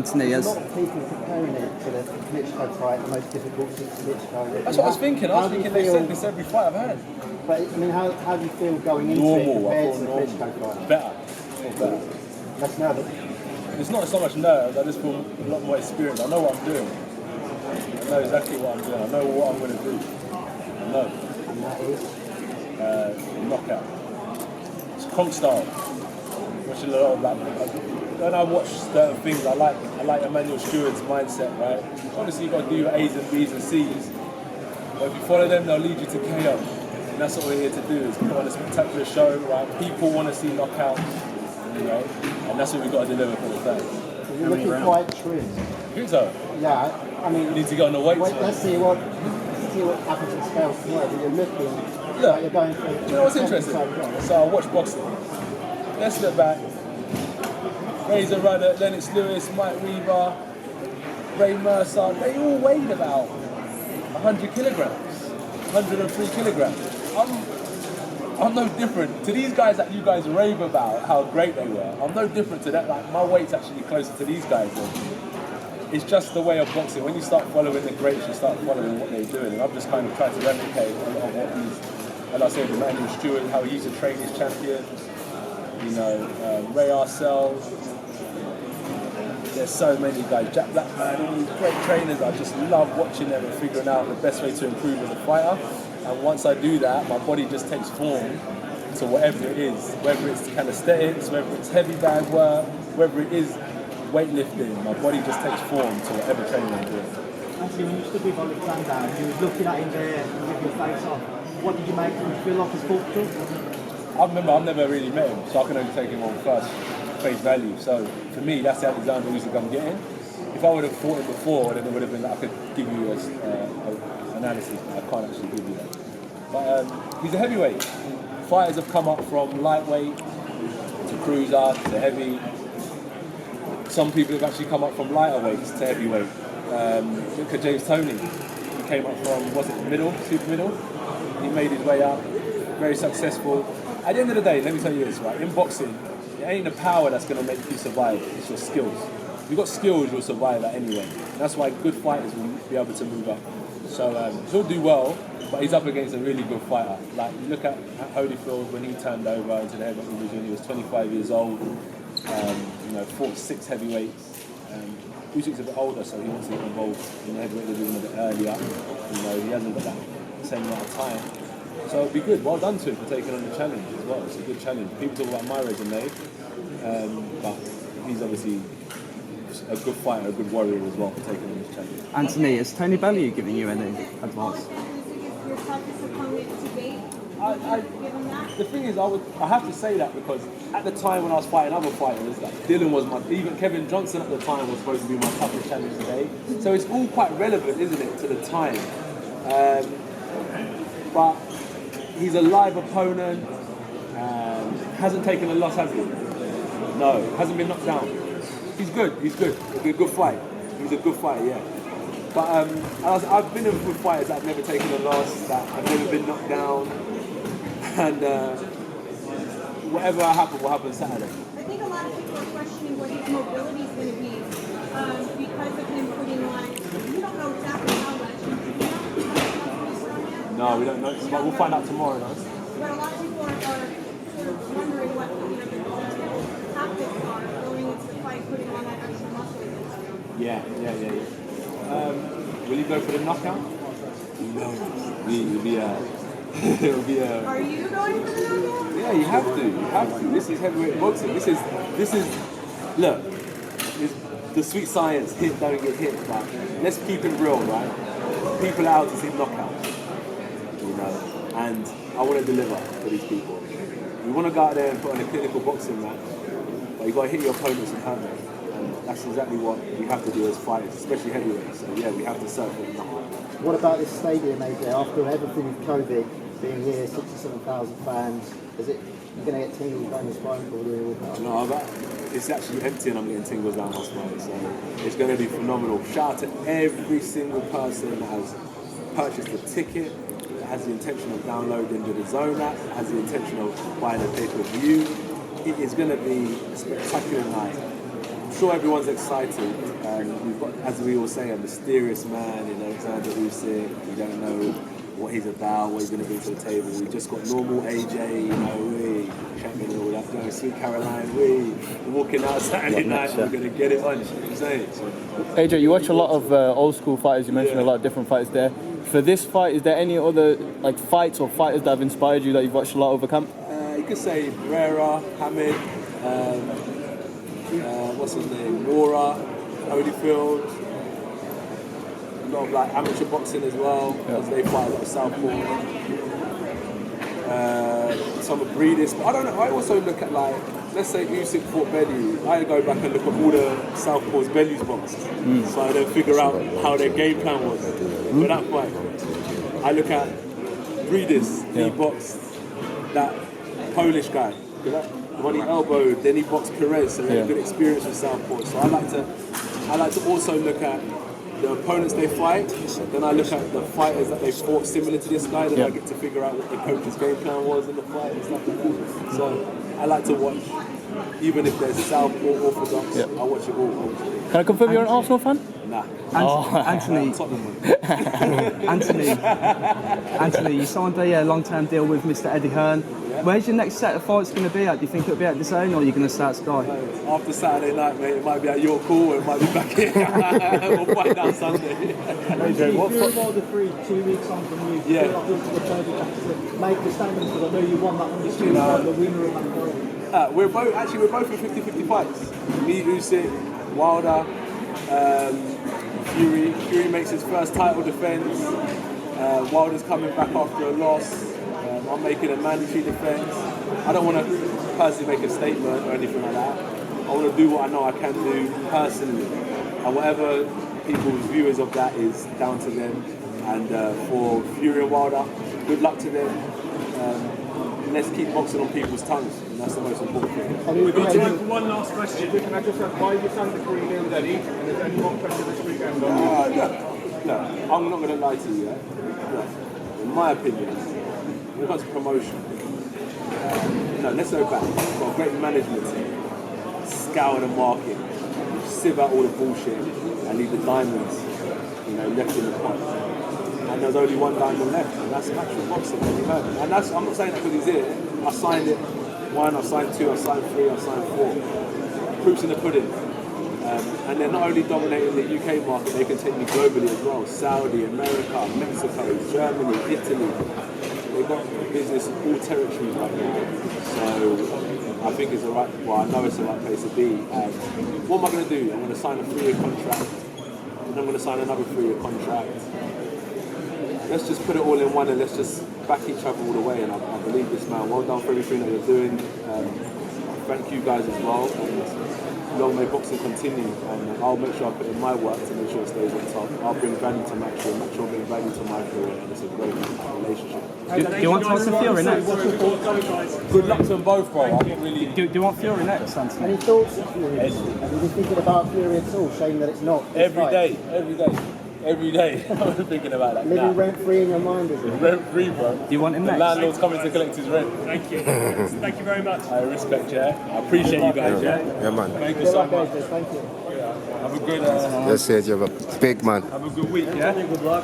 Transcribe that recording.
Anthony, There's a lot of people comparing it to the Klitschko fight, the most difficult since Klitschko. That's what I was thinking. I was thinking they said this every fight I've had. But I mean, how do you feel going into it compared to the Klitschko fight? Better. Less nervous. It's not so much nerves. I just feel a lot more experienced. I know what I'm doing. I know exactly what I'm doing. I know what I'm going to do. I know. And that is knockout. It's Kronk style. Watching a lot of that. When I watch certain things, I like Emmanuel Stewart's mindset, right? Obviously, you've got to do your A's and B's and C's. But if you follow them, they'll lead you to KO. And that's what we're here to do, is put on a spectacular show, right? People want to see knockouts, you know, and that's what we've got to deliver for the fans. you're looking quite trim. I think so. Yeah, I mean, You need to get on the weight. let's see what happens in scale tomorrow. But you're looking like you're going for. You know what's interesting? So I watch boxing. Let's look back. Razor Rudder, Lennox Lewis, Mike Weaver, Ray Mercer, they all weighed about 100 kilograms, 103 kilograms. I'm no different to these guys that you guys rave about how great they were. I'm no different to that. Like, my weight's actually closer to these guys. It's just the way of boxing. When you start following the greats, you start following what they're doing. And I've just kind of tried to replicate a lot of what these, and I said, Emmanuel Stewart, how he used to train his champions. You know, Ray Arcel. There's so many guys, Jack Blackman, all these great trainers. I just love watching them and figuring out the best way to improve as a fighter. And once I do that, my body just takes form to whatever it is, whether it's calisthenics, whether it's heavy bag work, whether it is weightlifting. My body just takes form to whatever training I'm doing. Actually, when you stood with Alexander and you was looking at him there with your face off, what did you make him feel like his culture? I remember I've never really met him, so I can only take him on first face value. So for me, that's the Alexander Usyk I'm getting. If I would have fought him before, then it would have been, I could give you an analysis, but I can't actually give you that. But he's a heavyweight. Fighters have come up from lightweight to cruiser to heavy. Some people have actually come up from lighter weights to heavyweight. Look at James Toney. He came up from, was it middle, super middle? He made his way up, very successful. At the end of the day, let me tell you this, right? In boxing, it ain't the power that's going to make you survive, it's your skills. If you've got skills, you'll survive that anyway. That's why good fighters will be able to move up. So he'll do well, but he's up against a really good fighter. Like, you look at Holyfield when he turned over into the heavyweight division, he was 25 years old, you know, fought 6 heavyweights. Usyk's a bit older, so he wants to get involved in the heavyweight division a bit earlier. You know, he hasn't got that same amount of time. So it'd be good. Well done to him for taking on the challenge as well. It's a good challenge. People talk about my resume, but he's obviously a good fighter, a good warrior as well for taking on this challenge. Anthony, is Tony Bellew giving you any advice? The thing is, I have to say that because at the time when I was fighting other fighters, like Dylan was even Kevin Johnson at the time was supposed to be my toughest challenge today. So it's all quite relevant, isn't it, to the time? But he's a live opponent. Hasn't taken a loss, has he? No, hasn't been knocked down. He's good. It'll be a good fight. He's a good fighter, yeah. But I've been with fighters that have never taken a loss, that have never been knocked down, and whatever happens will happen Saturday. I think a lot of people are questioning what his mobility is going to be because of him putting on. You don't know exactly how much. No, we don't know. But we'll find out tomorrow, no? But a lot of people are sort of wondering what the tactics are going into the fight, putting on that extra muscle against him. Yeah. Will you go for the knockout? No. It'll be a. Are you going for the knockout? Yeah, you have to. This is heavyweight boxing. This is. Look, it's the sweet science. Hit, don't get hit. But let's keep it real, right? People are out to see knockouts, you know, and I want to deliver for these people. You want to go out there and put on a clinical boxing match, but you got to hit your opponents and hurt them. And that's exactly what we have to do as fighters, especially heavyweights. So yeah, we have to serve for the knockout. What about this stadium, AJ? After everything with COVID, being here, 67,000 fans, is it you're going to get tingles down your spine for the No, it's actually empty and I'm getting tingles down my spine, so it's going to be phenomenal. Shout out to every single person that has purchased a ticket, that has the intention of downloading the Zone app, that has the intention of buying a pay-per-view. It is going to be a spectacular night. sure everyone's excited. We've got, as we all say, a mysterious man in Alexander Usyk. We don't know what he's about, what he's going to bring to the table. We've just got normal AJ, champion and all that, going Sweet Caroline, we're walking out Saturday night, we're going to get it on, you know what I'm saying? So, AJ, you watch a lot of old school fighters, you mentioned a lot of different fighters there. For this fight, is there any other fights or fighters that have inspired you that you've watched a lot over camp? you could say Pereira, Hamid, what's his name, Nora, Holyfield, a lot of amateur boxing as well, because they fight a lot of southpaw. Some of Breedis, but I don't know, I also look at let's say Usyk fought Bellew, I go back and look at all the southpaws Bellew's boxed, so I then figure out how their game plan was for that fight. I look at Breedis, he boxed that Polish guy, when he elbowed, then he boxed Perez, so he had a good experience with southpaw. So I like to also look at the opponents they fight, then I look at the fighters that they fought similar to this guy, then I get to figure out what the coach's game plan was in the fight and stuff like that. So I like to watch, even if there's southpaw or orthodox, I watch it all. Can I confirm you're an Arsenal fan? Nah. Anthony, you signed a long-term deal with Mr. Eddie Hearn. Where's your next set of fights going to be at? Do you think it'll be at the Zone, or are you going to start Sky? After Saturday night, mate, it might be at York Hall, or it might be back here. We'll find out Sunday. AJ, what Wilder 3 2 weeks on from you? Yeah. Feel like you're to the perfect to make the statement, because I know you won that undisputed fight, the winner of that fight. We're both in 50-50 fights. Me, Usyk, Wilder, Fury. Fury makes his first title defense. Wilder's coming back after a loss. I'm making a mandatory defense. I don't want to personally make a statement or anything like that. I want to do what I know I can do personally. And whatever people's viewers of that is down to them. And for Fury and Wilder, good luck to them. Let's keep boxing on people's tongues. And that's the most important thing. We've got time for one last question. Can I just ask why you signed the career deal with Eddie? And is there any more pressure this weekend? No, I'm not going to lie to you. No. In my opinion, when it comes to promotion, let's go back. We've got a great management team. Scour the market, sieve out all the bullshit, and leave the diamonds, left in the pot. And there's only one diamond left, and that's actual boxing. And I'm not saying that because he's here. I signed it 1, I signed 2, I signed 3, I signed 4. Proof's in the pudding. And they're not only dominating the UK market, they can take me globally as well. Saudi, America, Mexico, Germany, Italy. They've got business in all territories right now. So I think it's I know it's the right place to be. What am I going to do? I'm going to sign a 3-year contract, and I'm going to sign another 3-year contract. Let's just put it all in one, and let's just back each other all the way. And I believe this, man. Well done for everything that you're doing. Thank you guys as well. And long may boxing continue, and I'll make sure I put in my work to make sure it stays on top. I'll bring value to my career, make sure I bring value to my career, and it's a great relationship. Do you want Tyson Fury next? Good luck to them both, bro. Do you want Fury next, Anthony? Any thoughts of Fury? Have you been thinking about Fury at all? Shame that it's not. Every day. I'm thinking about that. Living rent-free in your mind, is it? Rent-free, bro. Do you want him The next? landlord's coming to collect his rent. Thank you. Thank you very much. I respect you. I appreciate you guys, Yeah, man. Thank you so much. Thank you. Have a good... Let's say you're a big man. have a good week, yeah? Good luck.